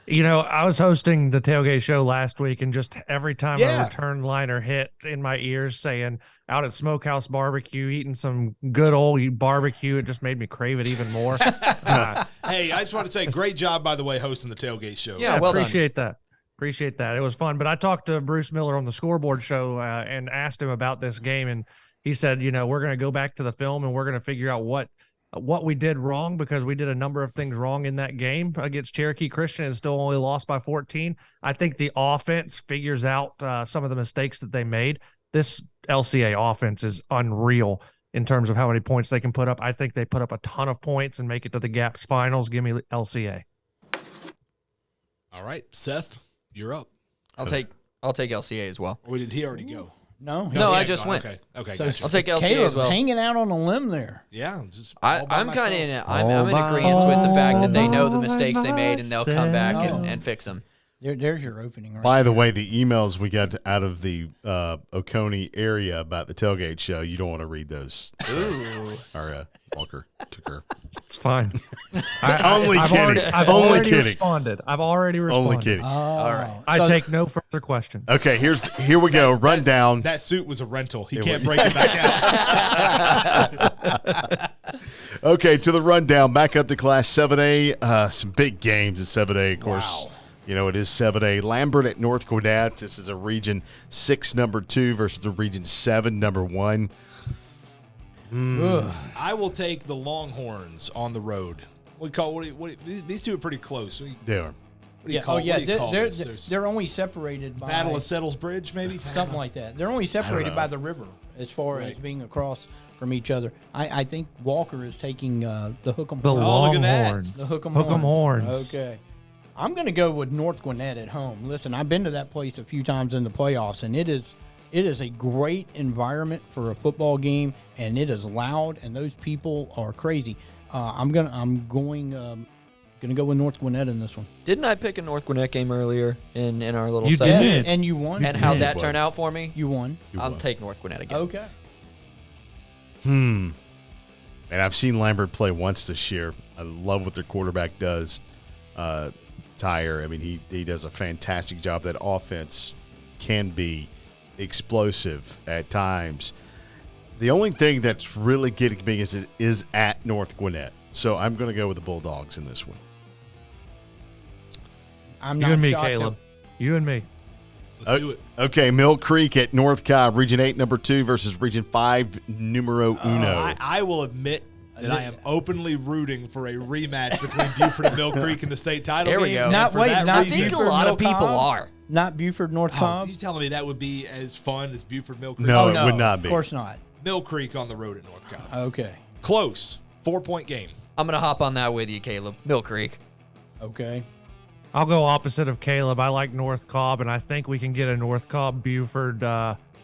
You know, I was hosting the tailgate show last week, and just every time Yeah. a return liner hit in my ears saying out at Smokehouse Barbecue, eating some good old barbecue, it just made me crave it even more. Hey, I just want to say, great job, by the way, hosting the tailgate show. Yeah, well done. Appreciate that. Appreciate that. It was fun. But I talked to Bruce Miller on the scoreboard show and asked him about this game, and he said, you know, we're going to go back to the film and we're going to figure out what we did wrong, because we did a number of things wrong in that game against Cherokee Christian and still only lost by 14. I think the offense figures out some of the mistakes that they made. This LCA offense is unreal in terms of how many points they can put up. I think they put up a ton of points and make it to the Gaps finals. Give me LCA. All right, Seth, you're up. I'll take LCA as well. Or did he already go? No. No, he I ain't just gone. went. Okay, So gotcha. I'll take LCA Caleb as well. hanging out on a limb there. Yeah, just I'm all by kind myself. of in agreement with the fact that they know the mistakes they made and they'll come back and fix them. There's your opening right By the way, the emails we got out of the Oconee area about the tailgate show, you don't want to read those. Ooh. Or Walker took her. It's fine. Only I've kidding. I've Only already kidding. responded. I've already responded. Only kidding. All right. I take no further questions. Okay, here we go. Rundown. That suit was a rental. He can't break it back out. Okay, to the rundown. Back up to Class 7A. Some big games at 7A, of course. Wow. You know, it is 7A. Lambert at North Gwinnett. This is a Region 6, number 2 versus the Region 7, number 1. I will take the Longhorns on the road. These two are pretty close. What They are. do you call, what do you call this? There's they're only separated by Battle of Settles Bridge, maybe? something like that. They're only separated know. by the river as far as Right. being across from each other. I think Walker is taking the Hook'em The Horns. Oh, look at that. Longhorns. The Hook'em Horns. Okay. I'm going to go with North Gwinnett at home. Listen, I've been to that place a few times in the playoffs, and it is a great environment for a football game, and it is loud, and those people are crazy. I'm going to go with North Gwinnett in this one. Didn't I pick a North Gwinnett game earlier in our little You segment? did. And you won. And how'd that did. turn out for me? You won. I'll take North Gwinnett again. Okay. And I've seen Lambert play once this year. I love what their quarterback does. Tyre, I mean, he does a fantastic job. That offense can be explosive at times. The only thing that's really getting me is it is at North Gwinnett. So I'm going to go with the Bulldogs in this one. I'm You not and me, shocked Caleb. You and me. Let's do it. Okay, Mill Creek at North Cobb, Region 8, number 2 versus Region 5, numero uno. I will admit that I am openly rooting for a rematch between Buford and Mill Creek in the state title There we game. go. And Not for wait, that not I reason- think a Buford, lot of Mill people Cobb? are. Not Buford, North Oh, Cobb. you telling me that would be as fun as Buford Mill Creek? No, Oh, it would not be. Of course not. Mill Creek on the road at North Cobb. Okay. Close. 4-point game. I'm going to hop on that with you, Caleb. Mill Creek. Okay. I'll go opposite of Caleb. I like North Cobb, and I think we can get a North Cobb Buford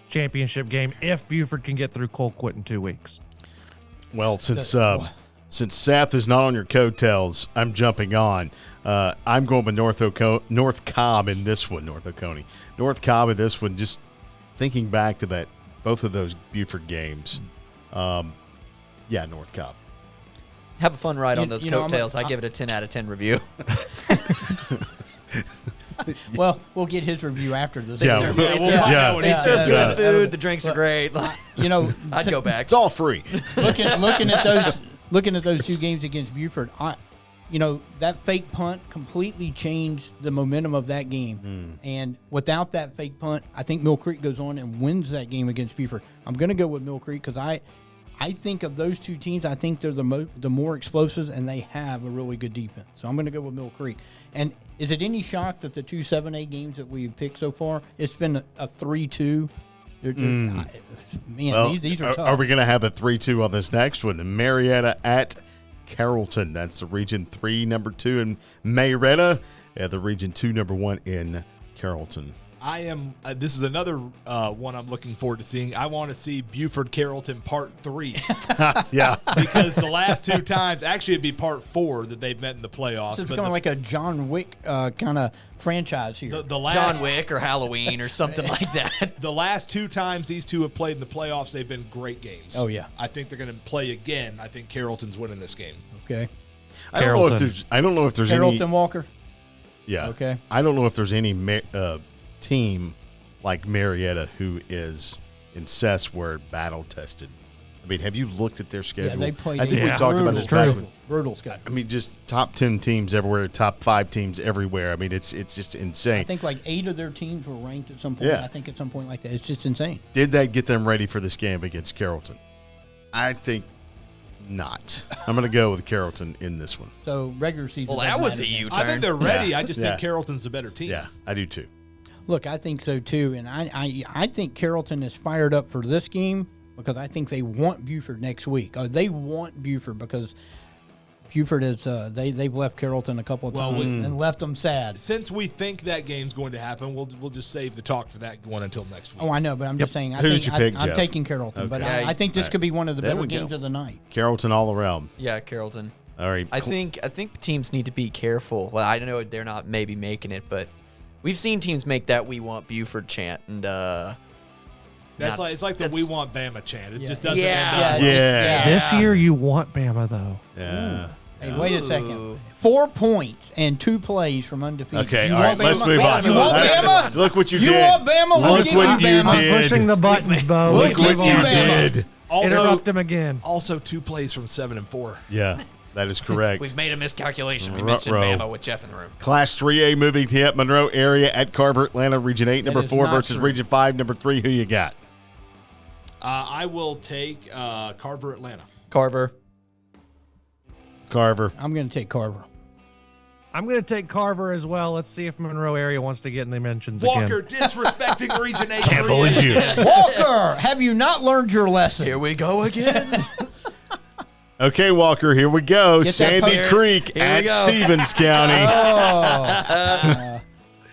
championship game if Buford can get through Colquitt in 2 weeks. Well, since Seth is not on your coattails, I'm jumping on. I'm going with North Cobb in this one, North Oconee. North Cobb in this one, just thinking back to both of those Buford games. North Cobb. Have a fun ride on those you know, I'm a- coattails. I give it a 10 out of 10 review. Well, we'll get his review after this. Yeah, We'll They find serve- out what They he serve says. good food. The drinks are great. You know, I'd go back. It's all free. looking at those two games against Buford, that fake punt completely changed the momentum of that game. And without that fake punt, I think Mill Creek goes on and wins that game against Buford. I'm going to go with Mill Creek because I think of those two teams, I think they're the more explosive, and they have a really good defense. So I'm going to go with Mill Creek. And is it any shock that the two 7A games that we've picked so far, it's been a 3-2 Man, Well, these are tough. are we going to have a 3-2 on this next one? Marietta at Carrollton. That's the Region 3, number 2 in Marietta, and the Region 2, number 1 in Carrollton. I am. This is another one I'm looking forward to seeing. I want to see Buford Carrollton Part 3 Yeah. because the last 2 times, actually, it'd be Part 4 that they've met in the playoffs. This is becoming like a John Wick kind of franchise here. the last, John Wick or Halloween or something like that. The last 2 times these two have played in the playoffs, they've been great games. Oh, yeah. I think they're going to play again. I think Carrollton's winning this game. Okay. I don't know if there's Carrollton any. Walker. Yeah. Okay. I don't know if there's any team like Marietta who is in Cess where battle tested. I mean, have you looked at their schedule? Yeah, they play. I think we Yeah. talked about this back. Brutal schedule. I mean, just top 10 teams everywhere, top 5 teams everywhere. I mean, it's just insane. I think like 8 of their teams were ranked at some point. Yeah. I think at some point like that. It's just insane. Did that get them ready for this game against Carrollton? I think not. I'm going to go with Carrollton in this one. So regular season. Well, that doesn't was matter a then. U-turn. I think they're ready. Yeah. I just Yeah. think Carrollton's a better team. Yeah, I do too. Look, I think so too, and I think Carrollton is fired up for this game because I think they want Buford next week. They want Buford because Buford is they've left Carrollton a couple of times and left them sad. Since we think that game's going to happen, we'll just save the talk for that one until next week. Oh, I know, but I'm just saying. Who did you pick, I'm Jeff? taking Carrollton, but Okay. I think this could be one of the There better we go. games of the night. Carrollton all around. Yeah, Carrollton. All right. I think teams need to be careful. Well, I know they're not maybe making it, but we've seen teams make that "We Want Buford" chant, and It's like the "We Want Bama" chant. It just doesn't Yeah. end up. Yeah. This year you want Bama though. Yeah. Hey, wait a second. Ooh. 4 points and 2 plays from undefeated. Okay, You all right, want let's Bama? move on. You want Bama? Look what you You did. want Bama? We'll Look give what you you Bama. did. I'm pushing the buttons, Bo. Look Look what Give me you Bama. did. Interrupt him again. Also 2 plays from 7 and 4. Yeah, that is correct. we've made a miscalculation. We Ruh-roh. mentioned Bama with Jeff in the room. Class 3A moving to Monroe area at Carver, Atlanta, Region 8, number is 4 not versus true. Region 5, number 3. Who you got? I will take Carver, Atlanta. Carver. Carver. I'm going to take Carver. I'm going to take Carver as well. Let's see if Monroe area wants to get in the mentions Walker again. disrespecting Region 8. Can't believe you. Walker, have you not learned your lesson? Here we go again. Okay, Walker, here we go. Get that Sandy post- Creek Here we at go. Stevens County. Oh.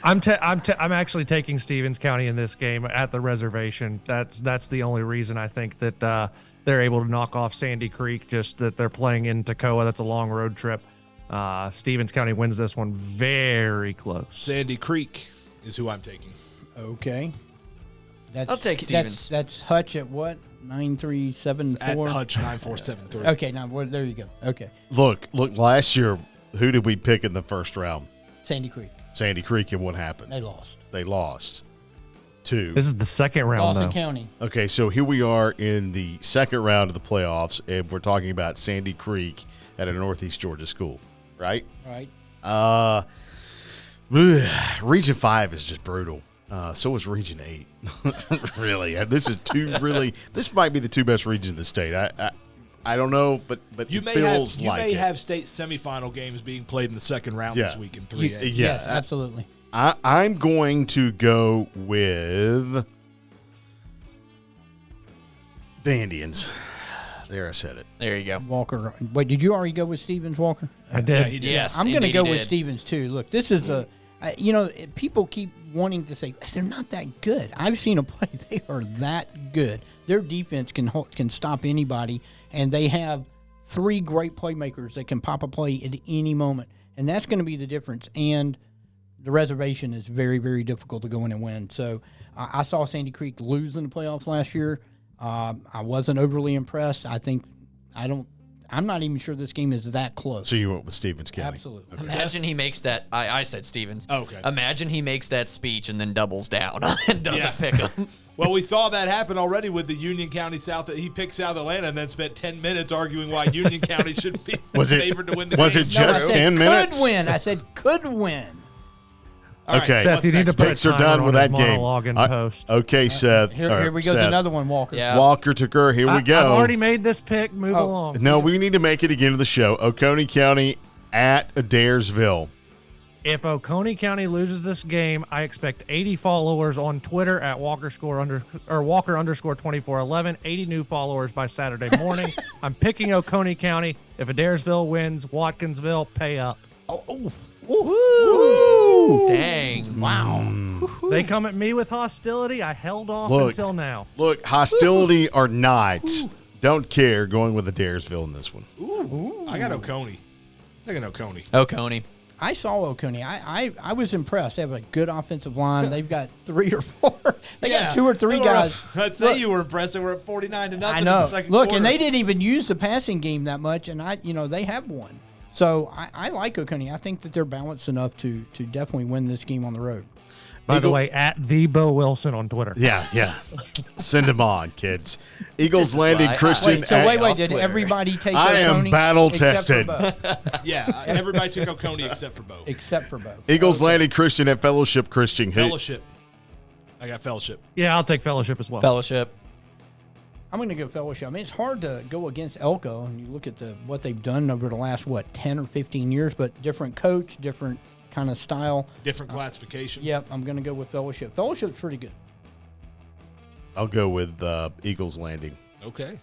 I'm actually taking Stevens County in this game at the reservation. That's the only reason I think that they're able to knock off Sandy Creek. Just that they're playing in Toccoa. That's a long road trip. Stevens County wins this one very close. Sandy Creek is who I'm taking. Okay. That's, I'll take Stevens. That's Hutch at what? 9374. At Hutch 9473. Okay, now there you go. Okay. Look, last year, who did we pick in the first round? Sandy Creek. Sandy Creek, and what happened? They lost. They lost. 2. This is the second round, Dawson though. County. Okay, so here we are in the second round of the playoffs, and we're talking about Sandy Creek at a Northeast Georgia school, right? Right. Region 5 is just brutal. So is Region 8. Really, this might be the 2 best regions in the state. I don't know, but You it may feels have like it. have state semifinal games being played in the second round Yeah. this week in 3A. Yeah, Yes, absolutely. I'm going to go with the Indians. There, I said it. There you go. Walker. Wait, did you already go with Stevens, Walker? I Yeah, did. he did. Yes, I'm going to indeed go he with did. Stevens too. Look, this is people keep wanting to say they're not that good. I've seen them play; they are that good. Their defense can stop anybody, and they have 3 great playmakers that can pop a play at any moment, and that's going to be the difference. And the reservation is very, very difficult to go in and win. So I saw Sandy Creek lose in the playoffs last year. I wasn't overly impressed. I'm not even sure this game is that close. So you went with Stevens County. Absolutely. Imagine he makes that. I said Stevens. Okay. Imagine he makes that speech and then doubles down and doesn't Yeah. pick him. Well, we saw that happen already with the Union County South. He picked South Atlanta and then spent 10 minutes arguing why Union County should be Was it- favored to win the was game. it just I said 10 minutes? Could win. I said could win. All right, Okay. Seth, what's you need to next? put a Picks are timer done on with his that game. monologue in Uh, post. Okay, Seth. Here we go. Seth. To another one, Walker. Yeah. Walker Tucker, here we go. I've already made this pick. Move Oh. along. No, we need to make it again to the show. Oconee County at Adairsville. If Oconee County loses this game, I expect 80 followers on Twitter at Walker_2411. 80 new followers by Saturday morning. I'm picking Oconee County. If Adairsville wins, Watkinsville, pay up. Dang. Wow. They come at me with hostility. I held off until now. Look, hostility or not, don't care. Going with Adairsville in this one. Ooh. I got Oconee. I think Oconee. Oconee. I saw Oconee. I was impressed. They have a good offensive line. They've got 3 or 4. They got 2 or 3 guys. I'd say you were impressed. They were at 49-0. I in know. the second Look, quarter. and they didn't even use the passing game that much, and they have won. So I like Oconee. I think that they're balanced enough to definitely win this game on the road. By the way, at the Bo Wilson on Twitter. Yeah. Send them on, kids. Eagles Landing why I- Christian. Wait, Did Twitter. everybody take I am Oconee battle except for tested. Bo? Yeah, everybody took Oconee except for Bo. Except for Bo. Eagles Landing Christian at Fellowship Christian. Fellowship. I got Fellowship. Yeah, I'll take Fellowship as well. Fellowship. I'm going to go Fellowship. I mean, it's hard to go against Elko, and you look at what they've done over the last, 10 or 15 years, but different coach, different kind of style. Different classification. Yep, I'm going to go with Fellowship. Fellowship's pretty good. I'll go with Eagles Landing. Okay.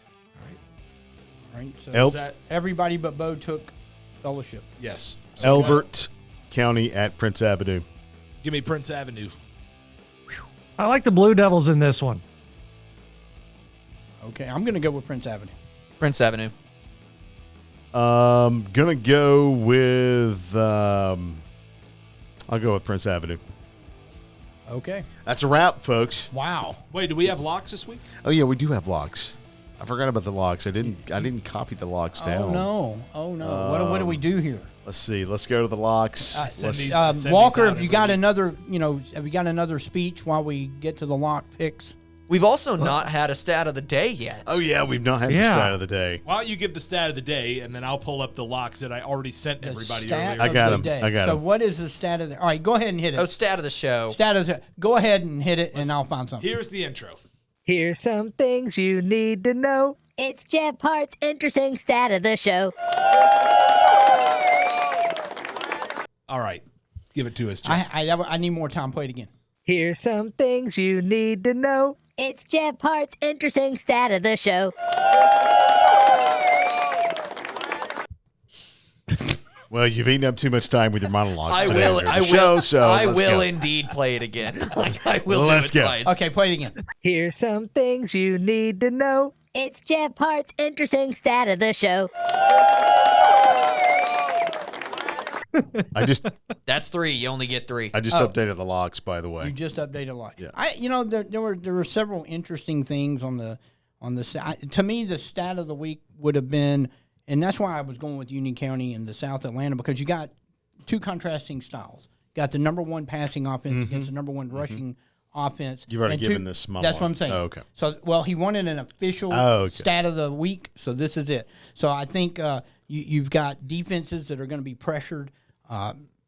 All right, so El- Is that everybody but Bo took Fellowship. yes? So Elbert County at Prince Avenue. give me Prince Avenue. I like the Blue Devils in this one. Okay, I'm going to go with Prince Avenue. Prince Avenue. Gonna go with I'll go with Prince Avenue. Okay. That's a wrap, folks. Wow. Wait, do we have locks this week? Oh yeah, we do have locks. I forgot about the locks. I didn't copy the locks down. Oh no. What do we do here? Let's see. Let's go to the locks. Send these- Walker, send these out have you every got week. have you got another speech while we get to the lock picks? We've also not had a stat of the day yet. Oh yeah, we've not had the Yeah. stat of the day. Why don't you give the stat of the day, and then I'll pull up the locks that I already sent everybody Stat earlier. I of got the 'em. day. I got So 'em. what is the stat of the? All right, go ahead and hit it. Oh, stat of the show. Stat of the. Go ahead and hit it, and I'll find something. Here's the intro. Here's some things you need to know. It's Jeff Hart's interesting stat of the show. All right, give it to us, Jeff. I need more time. Play it again. Here's some things you need to know. It's Jeff Hart's interesting stat of the show. Well, you've eaten up too much time with your monologues I today will. during I the will. show, so I let's will go. indeed play it again. I will Let's do it go. twice. Okay, play it again. Here's some things you need to know. It's Jeff Hart's interesting stat of the show. I just That's 3. You only get 3. updated the locks, by the You way. just updated a lot. Yeah. There were several interesting things on the to me the stat of the week would have been, and that's why I was going with Union County and the South Atlanta, because you got two contrasting styles. You got the number 1 passing offense against the number 1 rushing offense. You've already and given this my That's what one. I'm saying. Oh, okay. So he wanted an official stat of the week, so this is it. So I think you've got defenses that are going to be pressured.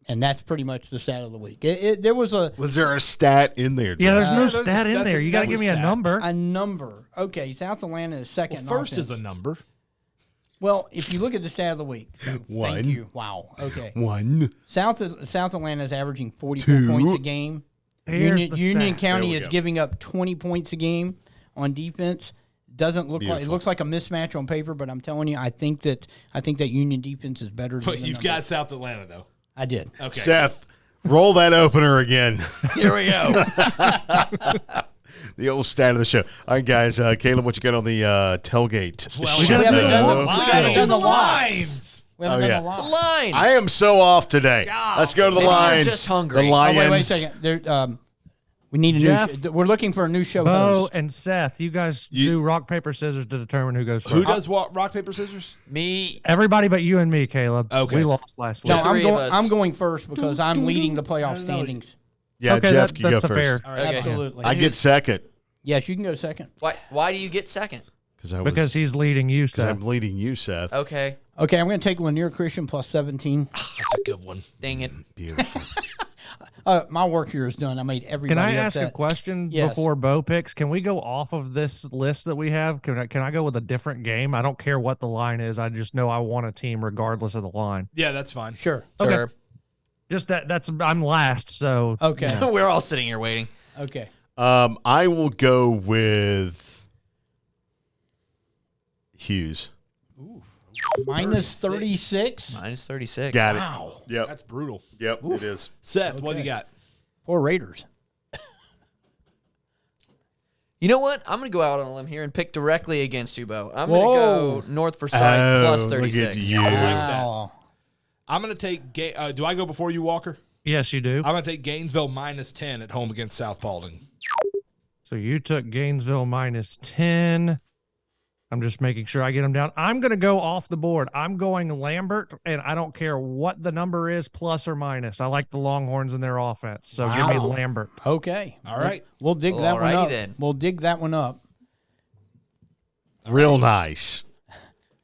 And that's pretty much the stat of the week. There was Was there a stat in there? Yeah, there's no that's a- stat in that's there. a- You got to that's give a me a stat. number. a number. Okay, South Atlanta is second. Well, in first is a offense. number. Well, if you look at the stat of the week, One. Thank you. Wow. Okay. 1. South Atlanta is averaging 44 2. points a game. Here's Union, the Union stat. County There we is go. giving up 20 points a game on defense. Doesn't look like it Beautiful. looks like a mismatch on paper, but I'm telling you, I think that Union defense is better than But the you've number. got South Atlanta, though. I did. Okay. Seth, roll that opener again. Here we go. The old stat of the show. All right, guys. Caleb, what you got on the tailgate? Well, We gotta haven't do done the the- locks. we haven't done the lines. We haven't Oh, done yeah. the line. Lines. I am so off today. Let's go to the Maybe you're Lions. just hungry. The Oh, Lions. Wait a second. There, we need a Jeff? new. We're looking for a new show Bo host. and Seth, you guys do rock, paper, scissors to determine who goes first. Who does what? Rock, paper, scissors? Me. Everybody but you and me, Caleb. Okay. We lost last week. No, three of us. I'm going first because I'm leading the playoff standings. Yeah, Okay, Jeff, that- you go that's a first. fair. All right. Okay. Absolutely. I get second Yes, you can go second. Why do you get second? Because he's leading you, because I'm Seth. leading you, Seth. Okay. Okay, I'm going to take Lanier Christian plus 17. That's a good one. Dang it. Beautiful. My work here is done. I made Can everybody I ask upset. a question Yes. before Bo picks? Can we go off of this list that we have? Can I go with a different game? I don't care what the line is. I just know I want a team regardless of the line. Yeah, that's fine. Sure. Okay. Sure. Just that's I'm last, so Okay. We're all sitting here waiting. Okay. I will go with Hughes. Minus 36. Minus 36. Got it. Wow. Yep. That's brutal. Yep. It is. Seth, what do you got? For Raiders. You know what? I'm going to go out on a limb here and pick directly against you, Bo. I'm going Whoa. to go North for South plus look at 36. you. I like Wow. I'm going to take. Do I go before you, Walker? yes, you do. I'm going to take Gainesville minus 10 at home against South Paulding. So you took Gainesville minus 10. I'm just making sure I get them down. I'm going to go off the board. I'm going Lambert, and I don't care what the number is, plus or minus. I like the Longhorns in their offense, so give me Wow. Lambert. Okay. All right. We'll dig Well, that one alrighty up. then. We'll dig that one up. Real nice.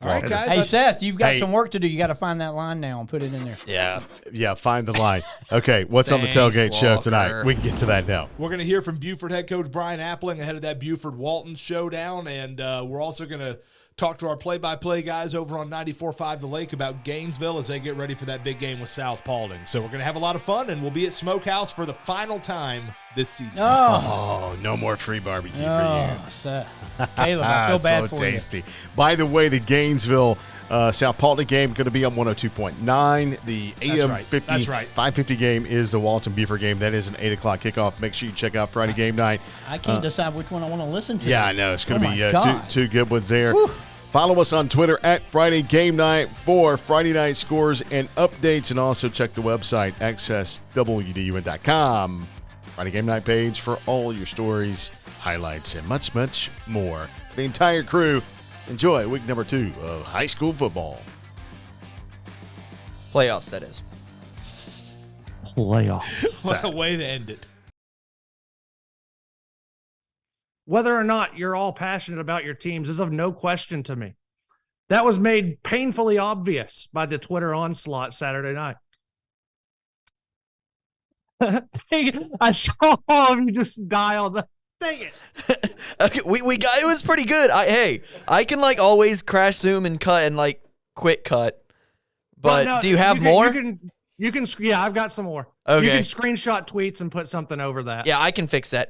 All right, guys. Hey, Seth, you've got Hey. some work to do. You got to find that line now and put it in there. Yeah. Yeah, find the line. Okay, what's on the Thanks, tailgate show Walker. tonight? We can get to that now. We're going to hear from Buford head coach Brian Appling ahead of that Buford-Walton showdown, and we're also going to talk to our play-by-play guys over on 94.5 The Lake about Gainesville as they get ready for that big game with South Paulding. So we're going to have a lot of fun, and we'll be at Smokehouse for the final time this season. Oh, Oh, no more free barbecue for oh Seth. Caleb, I feel bad so for tasty. By the way, the Gainesville South Paulding game going to be on 102.9. The AM right. 50, That's right. 550 game is the Walton Buford game. That is an 8 o'clock kickoff. Make sure you check out Friday game night. I can't decide which one I want to listen to. Yeah, I know. It's going to Oh be my God. two good ones there. Follow us on Twitter at Friday Game Night for Friday night scores and updates, and also check the website, accesswdun.com. Friday Game Night page for all your stories, highlights, and much, much more. For the entire crew, enjoy week number 2 of high school football. Playoffs, that is. Playoff. What a way to end it. Whether or not you're all passionate about your teams is of no question to me. That was made painfully obvious by the Twitter onslaught Saturday night. I saw all of you just dialed. Dang it. Okay, we got it was pretty good. I can like always crash zoom and cut and like quick cut. But Well, no, do you have can- more? You can, yeah, I've got some more. Okay. You can screenshot tweets and put something over that. Yeah, I can fix that.